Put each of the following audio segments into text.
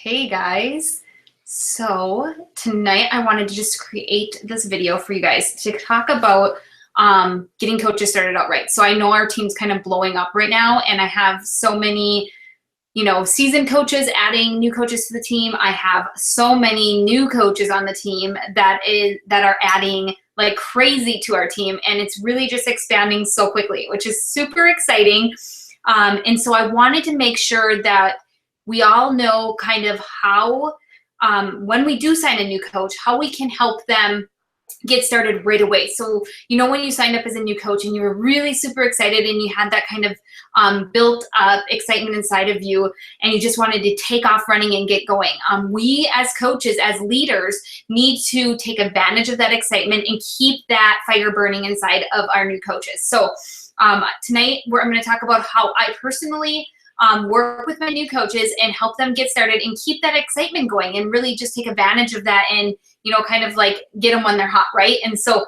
Hey guys, so tonight I wanted to just create this video for you guys to talk about getting coaches started out right. So I know our team's kind of blowing up right now, and I have so many, seasoned coaches adding new coaches to the team. I have so many new coaches on the team that are adding like crazy to our team, and it's really just expanding so quickly, which is super exciting. And so I wanted to make sure that we all know kind of how, when we do sign a new coach, how we can help them get started right away. So, when you signed up as a new coach and you were really super excited and you had that kind of built up excitement inside of you and you just wanted to take off running and get going. We as coaches, as leaders, need to take advantage of that excitement and keep that fire burning inside of our new coaches. So tonight I'm going to talk about how I personally work with my new coaches and help them get started and keep that excitement going and really just take advantage of that and, kind of like get them when they're hot, right? And so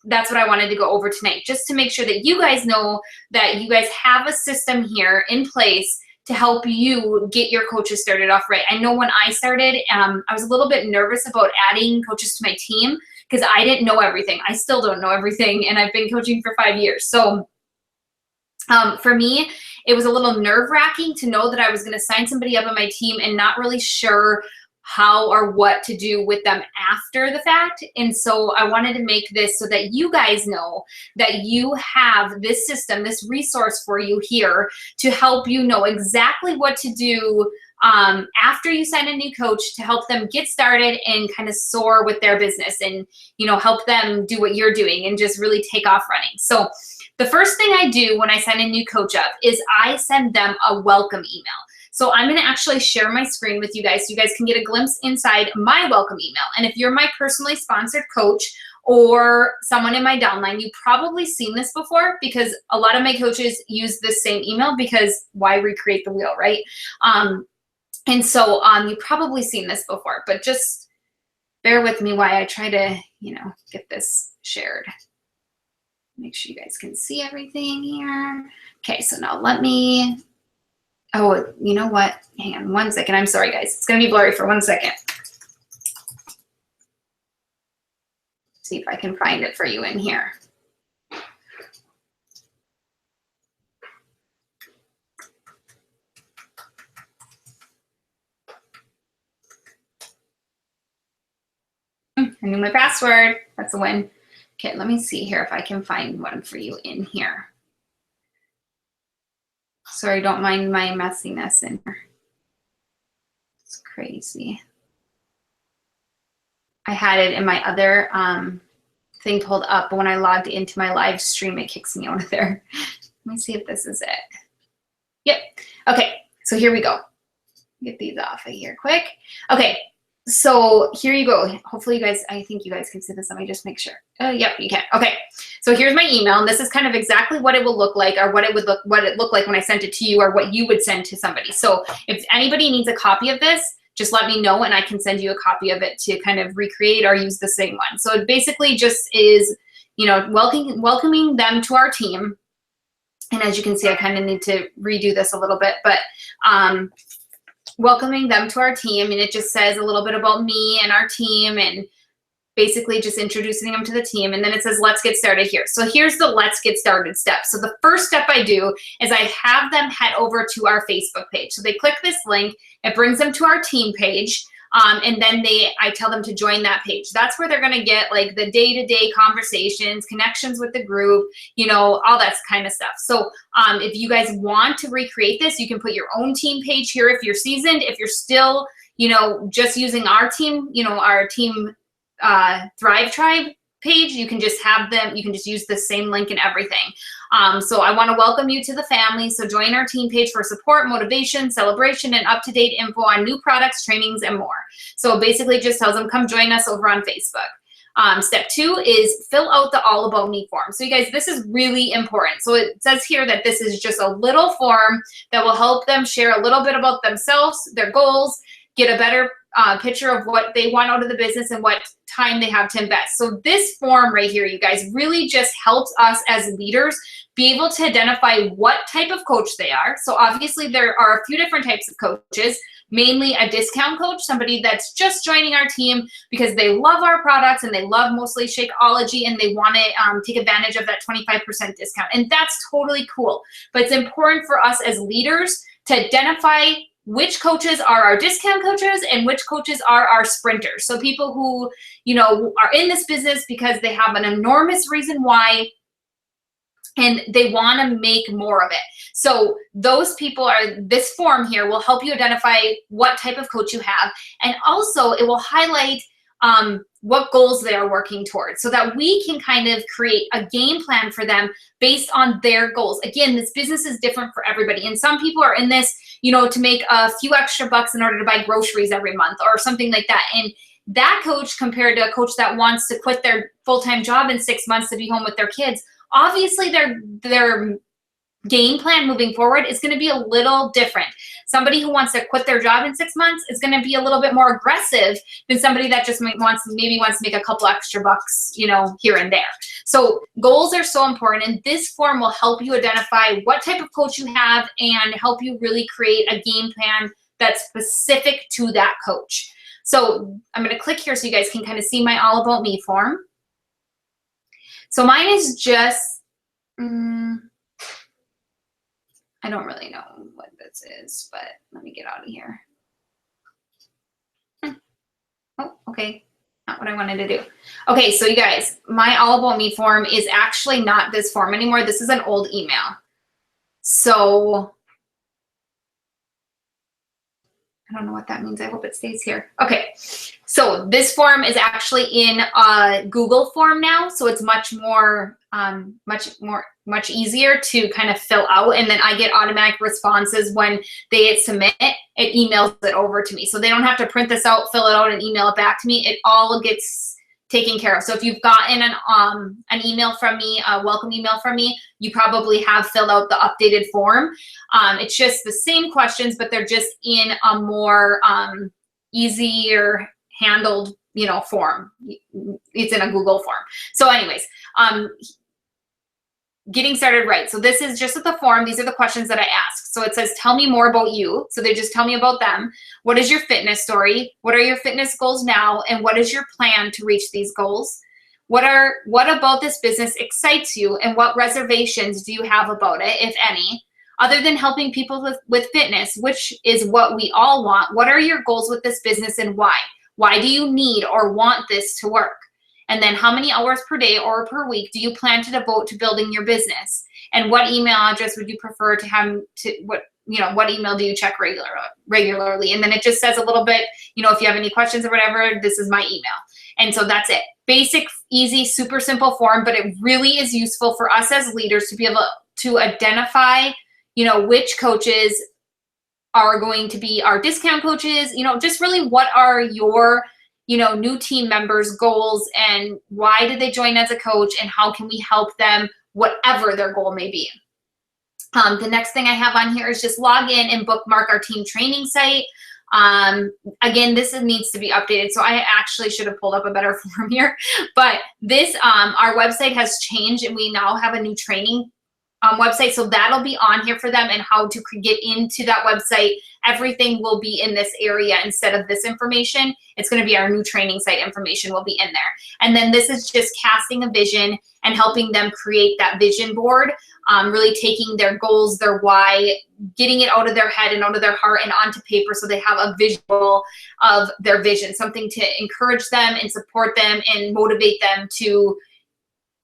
that's what I wanted to go over tonight, just to make sure that you guys know that you guys have a system here in place to help you get your coaches started off right. I know when I started, I was a little bit nervous about adding coaches to my team because I didn't know everything. I still don't know everything, and I've been coaching for 5 years. So for me, it was a little nerve-wracking to know that I was going to sign somebody up on my team and not really sure how or what to do with them after the fact. And so I wanted to make this so that you guys know that you have this system, this resource for you here to help you know exactly what to do after you sign a new coach to help them get started and kind of soar with their business and, help them do what you're doing and just really take off running. So the first thing I do when I sign a new coach up is I send them a welcome email. So I'm going to actually share my screen with you guys so you guys can get a glimpse inside my welcome email. And if you're my personally sponsored coach or someone in my downline, you've probably seen this before because a lot of my coaches use this same email because why recreate the wheel, right? And so you've probably seen this before, but just bear with me while I try to, get this shared. Make sure you guys can see everything here. Okay, so now let me, you know what? Hang on 1 second. I'm sorry, guys. It's going to be blurry for 1 second. See if I can find it for you in here. I knew my password. That's a win. Okay, let me see here if I can find one for you in here. Sorry, don't mind my messiness in here. It's crazy. I had it in my other thing pulled up, but when I logged into my live stream, it kicks me out of there. Let me see if this is it. Yep. Okay, so here we go. Get these off of here quick. Okay. So here you go. Hopefully you guys, I think you guys can see this. Let me just make sure. Yep, you can. Okay. So here's my email, and this is kind of exactly what it will look like, or what it looked like when I sent it to you, or what you would send to somebody. So if anybody needs a copy of this, just let me know and I can send you a copy of it to kind of recreate or use the same one. So it basically just is, welcoming them to our team. And as you can see, I kind of need to redo this a little bit, but welcoming them to our team, and it just says a little bit about me and our team and basically just introducing them to the team. And then it says, let's get started here. So here's the let's get started step. So the first step I do is I have them head over to our Facebook page. So they click this link, it brings them to our team page. And then I tell them to join that page. That's where they're going to get like the day-to-day conversations, connections with the group, all that kind of stuff. So if you guys want to recreate this, you can put your own team page here if you're seasoned. If you're still, just using our team, our team Thrive Tribe page, you can just have them, you can just use the same link and everything. So I want to welcome you to the family. So join our team page for support, motivation, celebration, and up-to-date info on new products, trainings, and more. So basically just tells them, come join us over on Facebook. Step 2 is fill out the All About Me form. So you guys, this is really important. So it says here that this is just a little form that will help them share a little bit about themselves, their goals, get a better picture of what they want out of the business and what time they have to invest. So this form right here, you guys, really just helps us as leaders be able to identify what type of coach they are. So obviously there are a few different types of coaches, mainly a discount coach, somebody that's just joining our team because they love our products and they love mostly Shakeology and they want to take advantage of that 25% discount. And that's totally cool. But it's important for us as leaders to identify which coaches are our discount coaches and which coaches are our sprinters. So people who, you know, are in this business because they have an enormous reason why and they want to make more of it. So those people are, this form here will help you identify what type of coach you have. And also it will highlight what goals they are working towards so that we can kind of create a game plan for them based on their goals. Again, this business is different for everybody. And some people are in this, you know, to make a few extra bucks in order to buy groceries every month or something like that. And that coach compared to a coach that wants to quit their full-time job in 6 months to be home with their kids, obviously their game plan moving forward is going to be a little different. Somebody who wants to quit their job in 6 months is going to be a little bit more aggressive than somebody that just wants to make a couple extra bucks, you know, here and there. So goals are so important, and this form will help you identify what type of coach you have and help you really create a game plan that's specific to that coach. So I'm going to click here so you guys can kind of see my All About Me form. So mine is just, I don't really know what this is, but let me get out of here. Oh, okay. Not what I wanted to do. Okay, so you guys, my All About Me form is actually not this form anymore. This is an old email. So I don't know what that means. I hope it stays here. Okay, so this form is actually in a Google form now. So it's much more, much easier to kind of fill out. And then I get automatic responses when they submit it. It emails it over to me. So they don't have to print this out, fill it out, and email it back to me. It all gets taken care of. So if you've gotten an email from me, a welcome email from me, you probably have filled out the updated form. It's just the same questions, but they're just in a more easier handled, you know, form. It's in a Google form. So anyways, getting started right. So this is just at the form. These are the questions that I ask. So it says, tell me more about you. So they just tell me about them. What is your fitness story? What are your fitness goals now? And what is your plan to reach these goals? What about this business excites you? And what reservations do you have about it, if any? Other than helping people with fitness, which is what we all want, what are your goals with this business and why? Why do you need or want this to work? And then how many hours per day or per week do you plan to devote to building your business? And what email address would you prefer to have what email do you check regularly? And then it just says a little bit, you know, if you have any questions or whatever, this is my email. And so that's it. Basic, easy, super simple form, but it really is useful for us as leaders to be able to identify, you know, which coaches are going to be our discount coaches, you know, just really what are your, you know, new team members' goals and why did they join as a coach and how can we help them, whatever their goal may be. The next thing I have on here is just log in and bookmark our team training site. Again, this needs to be updated. So I actually should have pulled up a better form here, but this, our website has changed and we now have a new training website. So that'll be on here for them and how to get into that website. Everything will be in this area instead of this information. It's going to be our new training site information will be in there. And then this is just casting a vision and helping them create that vision board, really taking their goals, their why, getting it out of their head and out of their heart and onto paper so they have a visual of their vision, something to encourage them and support them and motivate them to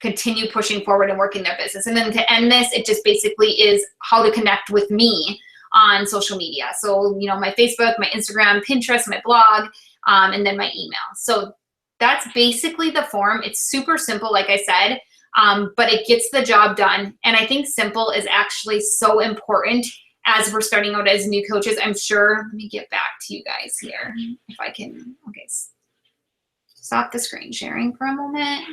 continue pushing forward and working their business. And then to end this, it just basically is how to connect with me on social media. So, you know, my Facebook, my Instagram, Pinterest, my blog, and then my email. So that's basically the form. It's super simple, like I said, but it gets the job done. And I think simple is actually so important as we're starting out as new coaches. I'm sure, let me get back to you guys here if I can. Okay, stop the screen sharing for a moment.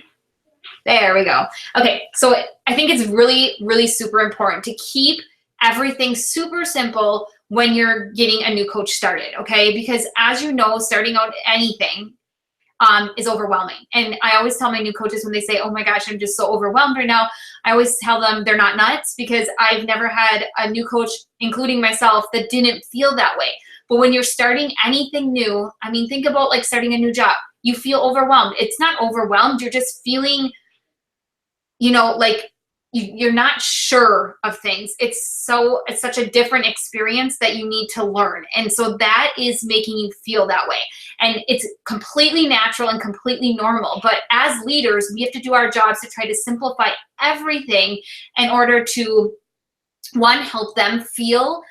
There we go. Okay, so I think it's really, really super important to keep everything super simple when you're getting a new coach started, okay? Because as you know, starting out anything is overwhelming. And I always tell my new coaches when they say, oh my gosh, I'm just so overwhelmed right now, I always tell them they're not nuts, because I've never had a new coach, including myself, that didn't feel that way. But when you're starting anything new, I mean, think about like starting a new job. You feel overwhelmed. It's not overwhelmed. You're just feeling, like you're not sure of things. It's such a different experience that you need to learn. And so that is making you feel that way. And it's completely natural and completely normal. But as leaders, we have to do our jobs to try to simplify everything in order to, one, help them feel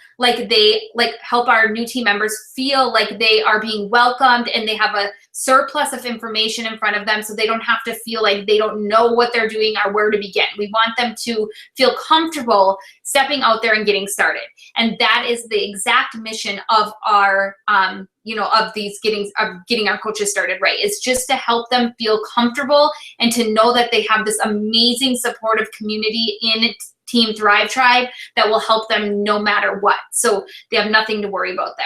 help our new team members feel like they are being welcomed and they have a surplus of information in front of them, so they don't have to feel like they don't know what they're doing or where to begin. We want them to feel comfortable stepping out there and getting started. And that is the exact mission of our, of getting our coaches started right. It's just to help them feel comfortable and to know that they have this amazing supportive community in Team Thrive Tribe that will help them no matter what. So they have nothing to worry about there.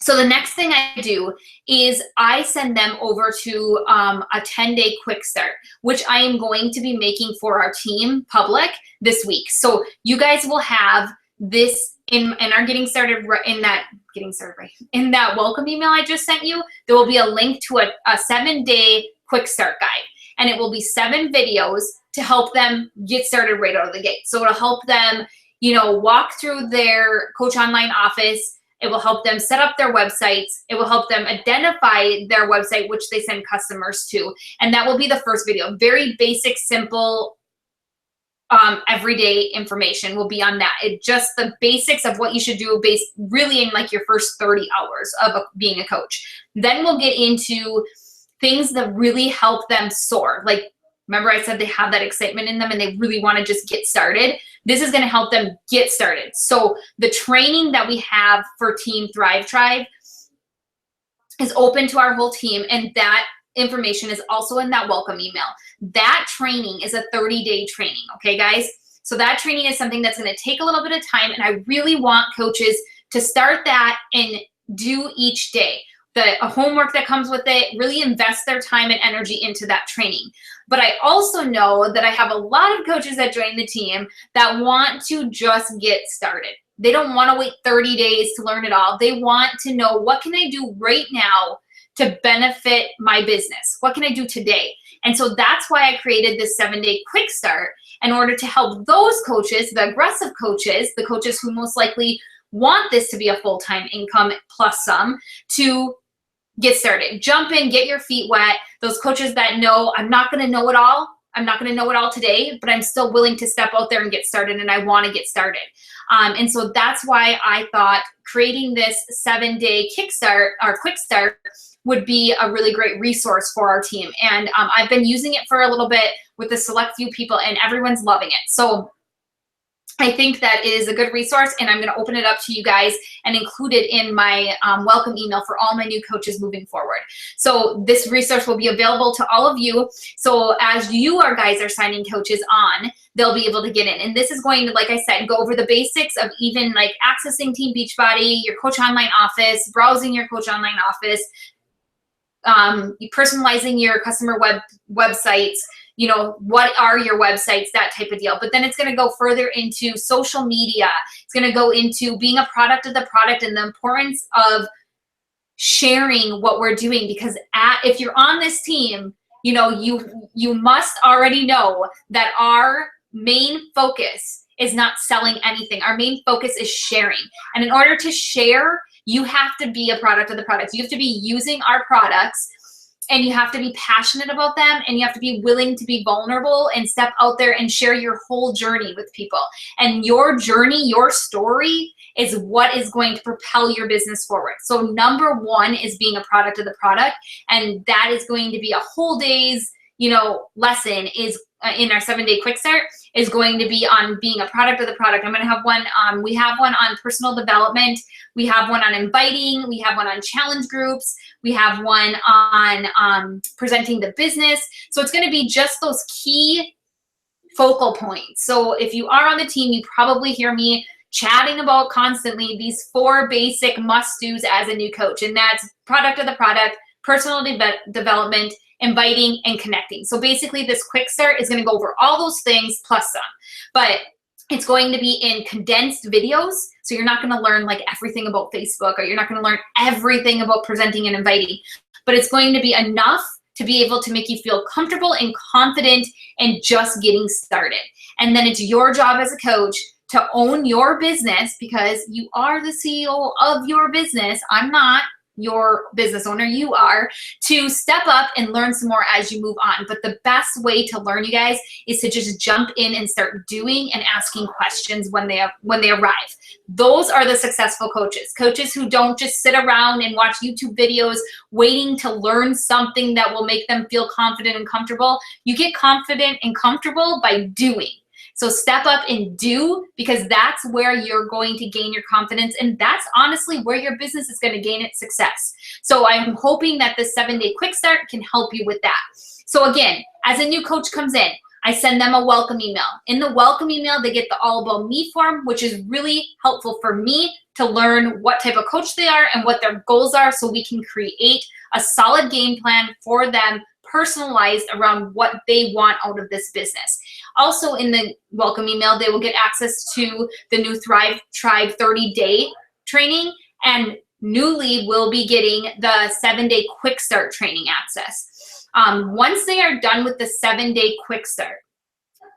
So the next thing I do is I send them over to a 10-day quick start, which I am going to be making for our team public this week. So you guys will have this in our getting started in that welcome email I just sent you. There will be a link to a 7-day quick start guide, and it will be 7 videos to help them get started right out of the gate. So it'll help them, walk through their Coach Online office. It will help them set up their websites. It will help them identify their website, which they send customers to. And that will be the first video. Very basic, simple, everyday information will be on that. Just the basics of what you should do based really in like your first 30 hours of being a coach. Then we'll get into things that really help them soar. Like, remember I said they have that excitement in them and they really want to just get started. This is going to help them get started. So the training that we have for Team Thrive Tribe is open to our whole team, and that information is also in that welcome email. That training is a 30-day training, okay, guys? So that training is something that's going to take a little bit of time, and I really want coaches to start that and do each day. The homework that comes with it, really invest their time and energy into that training. But I also know that I have a lot of coaches that join the team that want to just get started. They don't want to wait 30 days to learn it all. They want to know, what can I do right now to benefit my business? What can I do today? And so that's why I created this 7-day quick start, in order to help those coaches, the aggressive coaches, the coaches who most likely want this to be a full-time income plus some, to get started. Jump in, get your feet wet. Those coaches that know, I'm not going to know it all. I'm not going to know it all today, but I'm still willing to step out there and get started, and I want to get started. And so that's why I thought creating this 7-day kickstart or quick start would be a really great resource for our team. And I've been using it for a little bit with a select few people, and everyone's loving it. So I think that it is a good resource, and I'm going to open it up to you guys and include it in my welcome email for all my new coaches moving forward. So this resource will be available to all of you. So as you guys are signing coaches on, they'll be able to get in. And this is going to, like I said, go over the basics of even like accessing Team Beachbody, your Coach Online office, browsing your Coach Online office, personalizing your customer websites, what are your websites, that type of deal. But then it's going to go further into social media. It's going to go into being a product of the product and the importance of sharing what we're doing. Because if you're on this team, you must already know that our main focus is not selling anything. Our main focus is sharing. And in order to share, you have to be a product of the product. You have to be using our products, and you have to be passionate about them, and you have to be willing to be vulnerable and step out there and share your whole journey with people. And your journey, your story, is what is going to propel your business forward. So number one is being a product of the product, and that is going to be a whole day's lesson is in our 7-day quick start, is going to be on being a product of the product. I'm going to have one, we have one on personal development. We have one on inviting. We have one on challenge groups. We have one on presenting the business. So it's going to be just those key focal points. So if you are on the team, you probably hear me chatting about constantly these 4 basic must-dos as a new coach. And that's product of the product, personal development, inviting, and connecting. So basically this quick start is going to go over all those things plus some. But it's going to be in condensed videos. So you're not going to learn like everything about Facebook, or you're not going to learn everything about presenting and inviting. But it's going to be enough to be able to make you feel comfortable and confident and just getting started. And then it's your job as a coach to own your business, because you are the CEO of your business. I'm not your business owner, you are, to step up and learn some more as you move on. But the best way to learn, you guys, is to just jump in and start doing and asking questions when they arrive. Those are the successful coaches. Coaches who don't just sit around and watch YouTube videos waiting to learn something that will make them feel confident and comfortable. You get confident and comfortable by doing. So step up and do, because that's where you're going to gain your confidence, and that's honestly where your business is going to gain its success. So I'm hoping that this 7-day quick start can help you with that. So again, as a new coach comes in, I send them a welcome email. In the welcome email, they get the All About Me form, which is really helpful for me to learn what type of coach they are and what their goals are, so we can create a solid game plan for them, personalized around what they want out of this business. Also in the welcome email, they will get access to the new Thrive Tribe 30-day training, and newly will be getting the 7-day quick start training access. Once they are done with the 7-day quick start,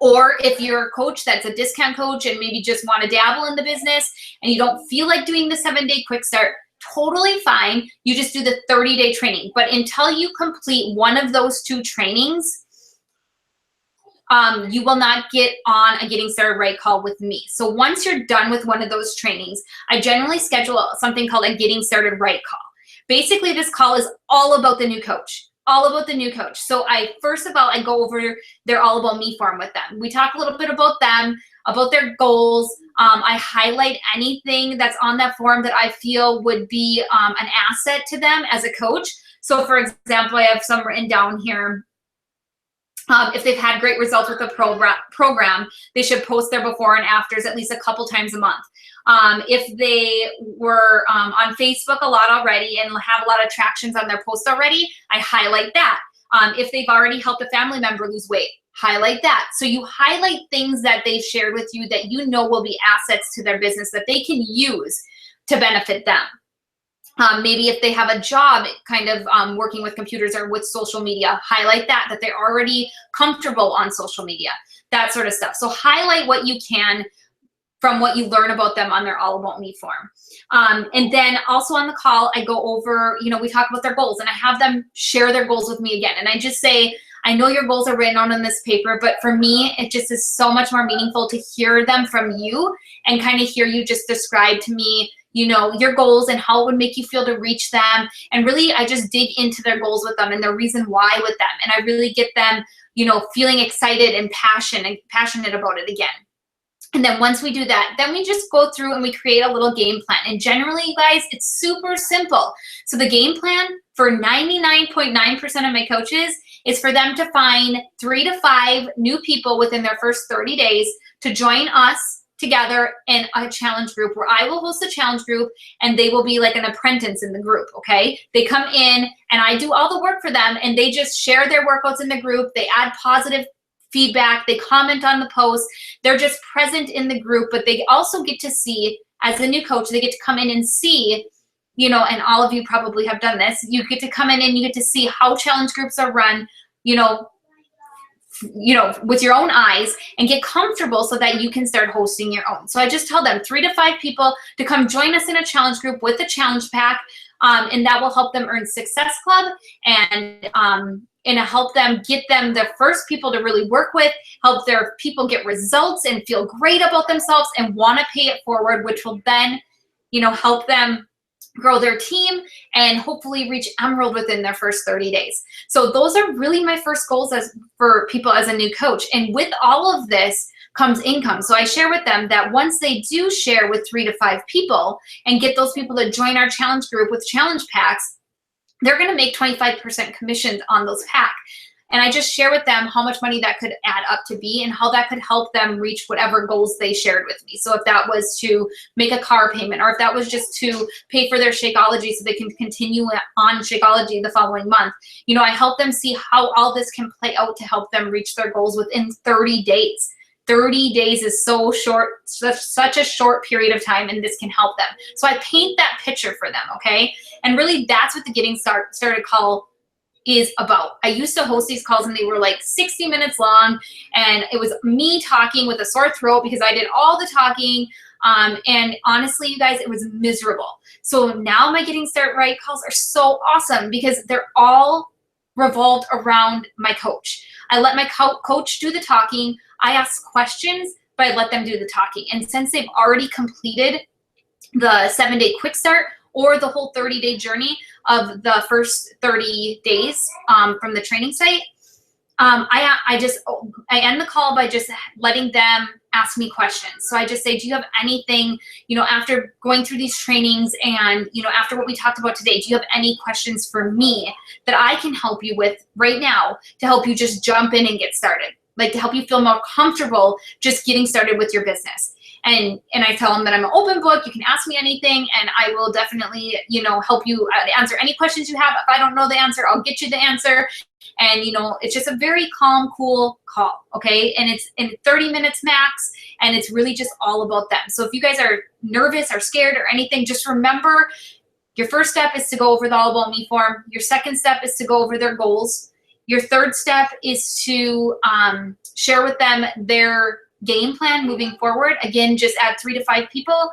or if you're a coach that's a discount coach and maybe just want to dabble in the business and you don't feel like doing the 7-day quick start, totally fine. You just do the 30-day training. But until you complete one of those 2 trainings, you will not get on a Getting Started Right call with me. So once you're done with one of those trainings, I generally schedule something called a Getting Started Right call. Basically, this call is all about the new coach. All about the new coach. So first of all, I go over their All About Me form with them. We talk a little bit about them, about their goals. I highlight anything that's on that form that I feel would be an asset to them as a coach. So for example, I have some written down here. If they've had great results with the program, they should post their before and afters at least a couple times a month. If they were on Facebook a lot already and have a lot of tractions on their posts already, I highlight that. If they've already helped a family member lose weight, highlight that. So you highlight things that they've shared with you that you know will be assets to their business that they can use to benefit them. Maybe if they have a job kind of working with computers or with social media, highlight that they're already comfortable on social media, that sort of stuff. So highlight what you can from what you learn about them on their All About Me form. And then also on the call, I go over, we talk about their goals, and I have them share their goals with me again. And I just say, I know your goals are written out on this paper, but for me, it just is so much more meaningful to hear them from you and kind of hear you just describe to me, your goals and how it would make you feel to reach them. And really, I just dig into their goals with them and the reason why with them. And I really get them, feeling excited and passionate about it again. And then once we do that, then we just go through and we create a little game plan. And generally, you guys, it's super simple. So the game plan for 99.9% of my coaches is for them to find 3 to 5 new people within their first 30 days to join us together in a challenge group, where I will host a challenge group and they will be like an apprentice in the group, okay? They come in and I do all the work for them, and they just share their workouts in the group. They add positive feedback. They comment on the post. They're just present in the group, but they also get to see, as a new coach, they get to come in and see, and all of you probably have done this, you get to come in and you get to see how challenge groups are run, with your own eyes, and get comfortable so that you can start hosting your own. So I just tell them 3 to 5 people to come join us in a challenge group with a challenge pack, and that will help them earn Success Club and help them get them the first people to really work with, help their people get results and feel great about themselves and want to pay it forward, which will then, help them grow their team and hopefully reach Emerald within their first 30 days. So those are really my first goals for people as a new coach. And with all of this comes income. So I share with them that once they do share with 3 to 5 people and get those people to join our challenge group with challenge packs, they're going to make 25% commissions on those packs. And I just share with them how much money that could add up to be and how that could help them reach whatever goals they shared with me. So if that was to make a car payment, or if that was just to pay for their Shakeology so they can continue on Shakeology the following month, you know, I help them see how all this can play out to help them reach their goals within 30 days. 30 days is so short, such a short period of time, and this can help them. So I paint that picture for them, okay? And really that's what the Getting Started call is about. I used to host these calls and they were like 60 minutes long, and it was me talking with a sore throat because I did all the talking. And honestly, you guys, it was miserable. So now my Getting Started Right calls are so awesome because they're all revolved around my coach. I let my coach do the talking. I ask questions, but I let them do the talking. And since they've already completed the 7-day quick start or the whole 30-day journey of the first 30 days from the training site, I end the call by just letting them ask me questions. So I just say, do you have anything, you know, after going through these trainings and, you know, after what we talked about today, do you have any questions for me that I can help you with right now to help you just jump in and get started? Like to help you feel more comfortable just getting started with your business. And I tell them that I'm an open book. You can ask me anything and I will definitely, you know, help you answer any questions you have. If I don't know the answer, I'll get you the answer. And, you know, it's just a very calm, cool call, okay? And it's in 30 minutes max, and it's really just all about them. So if you guys are nervous or scared or anything, just remember your first step is to go over the All About Me form. Your second step is to go over their goals. Your third step is to share with them their game plan moving forward. Again, just add 3 to 5 people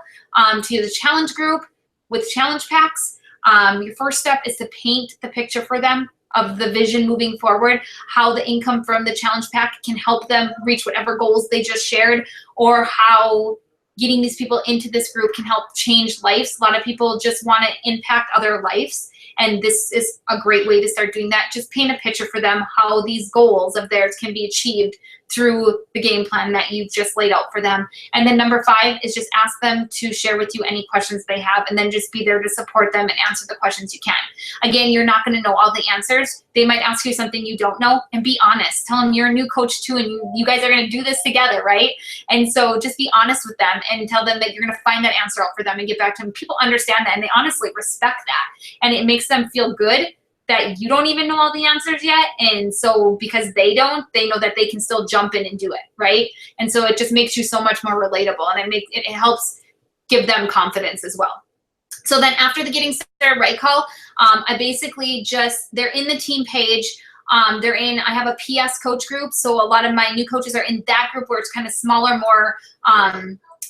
to the challenge group with challenge packs. Your first step is to paint the picture for them of the vision moving forward, how the income from the challenge pack can help them reach whatever goals they just shared, or how getting these people into this group can help change lives. A lot of people just want to impact other lives, and this is a great way to start doing that. Just paint a picture for them how these goals of theirs can be achieved through the game plan that you've just laid out for them. And then number 5 is just ask them to share with you any questions they have, and then just be there to support them and answer the questions you can. Again, you're not going to know all the answers. They might ask you something you don't know, and be honest. Tell them you're a new coach too, and you guys are going to do this together, right? And so just be honest with them and tell them that you're going to find that answer out for them and get back to them. People understand that, and they honestly respect that. And it makes them feel good that you don't even know all the answers yet. And so because they don't, they know that they can still jump in and do it, right? And so it just makes you so much more relatable, and it helps give them confidence as well. So then after the Getting Started Right call, I basically just, they're in the team page. I have a PS coach group. So a lot of my new coaches are in that group where it's kind of smaller, more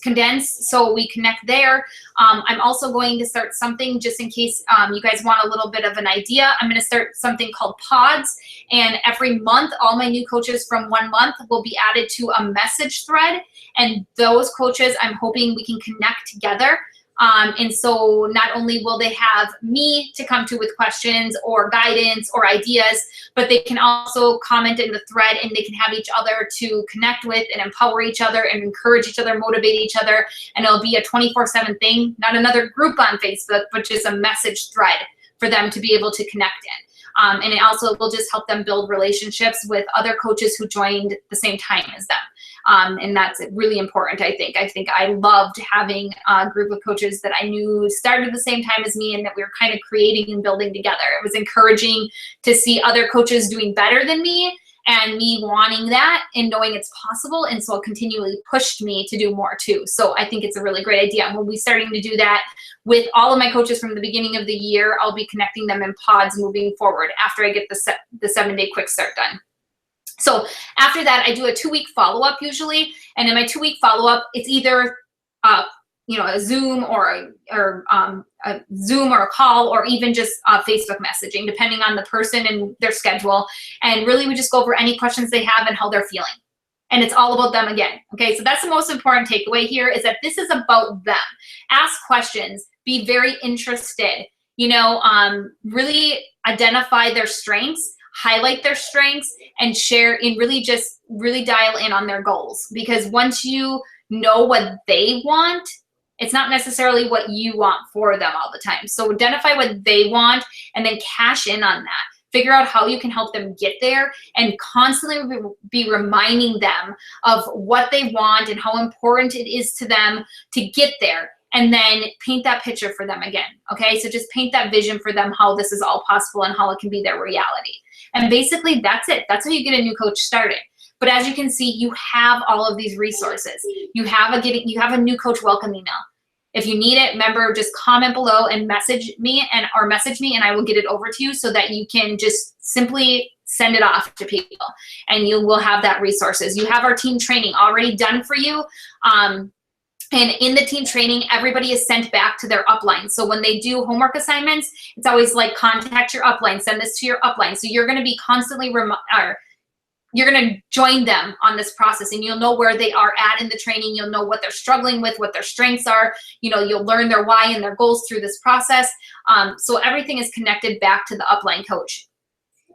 condensed, so we connect there. I'm also going to start something just in case you guys want a little bit of an idea. I'm going to start something called pods, and every month all my new coaches from 1 month will be added to a message thread, and those coaches I'm hoping we can connect together. And so not only will they have me to come to with questions or guidance or ideas, but they can also comment in the thread, and they can have each other to connect with and empower each other and encourage each other, motivate each other. And it'll be a 24/7 thing, not another group on Facebook, but just a message thread for them to be able to connect in. And it also will just help them build relationships with other coaches who joined the same time as them. And that's really important, I think. I think I loved having a group of coaches that I knew started the same time as me, and that we were kind of creating and building together. It was encouraging to see other coaches doing better than me, and me wanting that and knowing it's possible. And so it continually pushed me to do more too. So I think it's a really great idea. And we'll be starting to do that with all of my coaches from the beginning of the year. I'll be connecting them in pods moving forward after I get the 7-day quick start done. So after that, I do a 2-week follow-up usually. And in my 2-week follow-up, it's either a Zoom or a Zoom or a call, or even just Facebook messaging, depending on the person and their schedule. And really, we just go over any questions they have and how they're feeling. And it's all about them again. Okay, so that's the most important takeaway here, is that this is about them. Ask questions, be very interested, really identify their strengths, highlight their strengths, and share, and really dial in on their goals. Because once you know what they want, it's not necessarily what you want for them all the time. So identify what they want and then cash in on that. figure out how you can help them get there, and constantly be reminding them of what they want and how important it is to them to get there. And then paint that picture for them again, okay? So just paint that vision for them, how this is all possible and how it can be their reality. And basically that's it. That's how you get a new coach started. But as you can see, you have all of these resources. You have a new coach welcome email. If you need it, remember, just comment below and message me, and I will get it over to you so that you can just simply send it off to people, and you will have that resources. You have our team training already done for you. And in the team training, everybody is sent back to their upline. So when they do homework assignments, it's always like, contact your upline, send this to your upline. So you're going to be constantly you're going to join them on this process, and you'll know where they are at in the training. You'll know what they're struggling with, what their strengths are. You know, you'll learn their why and their goals through this process. So everything is connected back to the upline coach.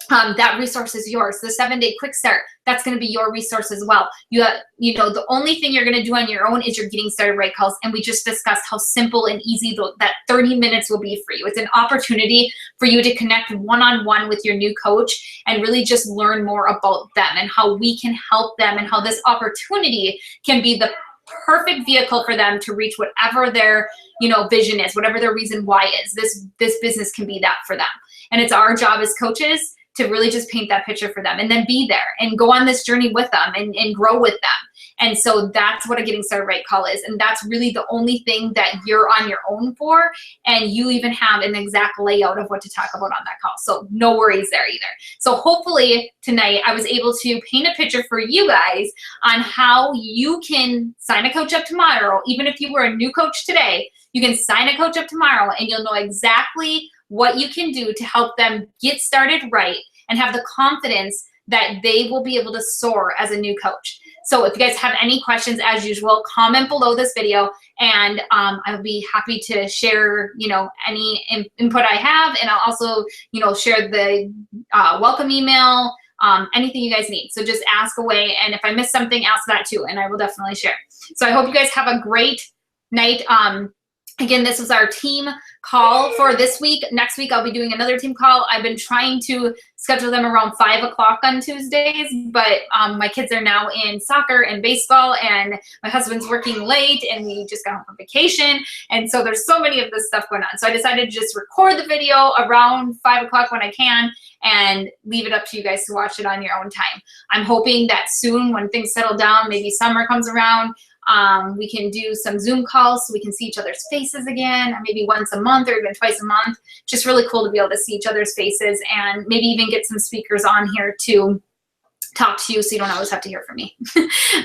That resource is yours. The 7-day quick start, that's going to be your resource as well. You know, the only thing you're going to do on your own is your getting started right calls. And we just discussed how simple and easy that 30 minutes will be for you. It's an opportunity for you to connect one-on-one with your new coach and really just learn more about them and how we can help them, and how this opportunity can be the perfect vehicle for them to reach whatever their, you know, vision is, whatever their reason why is. This business can be that for them. And it's our job as coaches to really just paint that picture for them, and then be there and go on this journey with them and grow with them. And so that's what a getting started right call is. And that's really the only thing that you're on your own for. And you even have an exact layout of what to talk about on that call. So no worries there either. So hopefully tonight I was able to paint a picture for you guys on how you can sign a coach up tomorrow. Even if you were a new coach today, you can sign a coach up tomorrow, and you'll know exactly what you can do to help them get started right and have the confidence that they will be able to soar as a new coach. So if you guys have any questions, as usual, comment below this video, and I'll be happy to share, you know, any input I have, and I'll also, you know, share the welcome email, anything you guys need. So just ask away, and if I miss something, ask that too, and I will definitely share. So I hope you guys have a great night. Again, this was our team call for this week. Next week, I'll be doing another team call. I've been trying to schedule them around 5 o'clock on Tuesdays, but my kids are now in soccer and baseball, and my husband's working late, and we just got home from vacation. And so there's so many of this stuff going on. So I decided to just record the video around 5 o'clock when I can, and leave it up to you guys to watch it on your own time. I'm hoping that soon, when things settle down, maybe summer comes around, we can do some Zoom calls so we can see each other's faces again, maybe once a month or even twice a month. Just really cool to be able to see each other's faces, and maybe even get some speakers on here to talk to you so you don't always have to hear from me.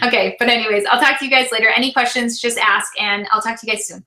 Okay, but anyways, I'll talk to you guys later. Any questions, just ask, and I'll talk to you guys soon.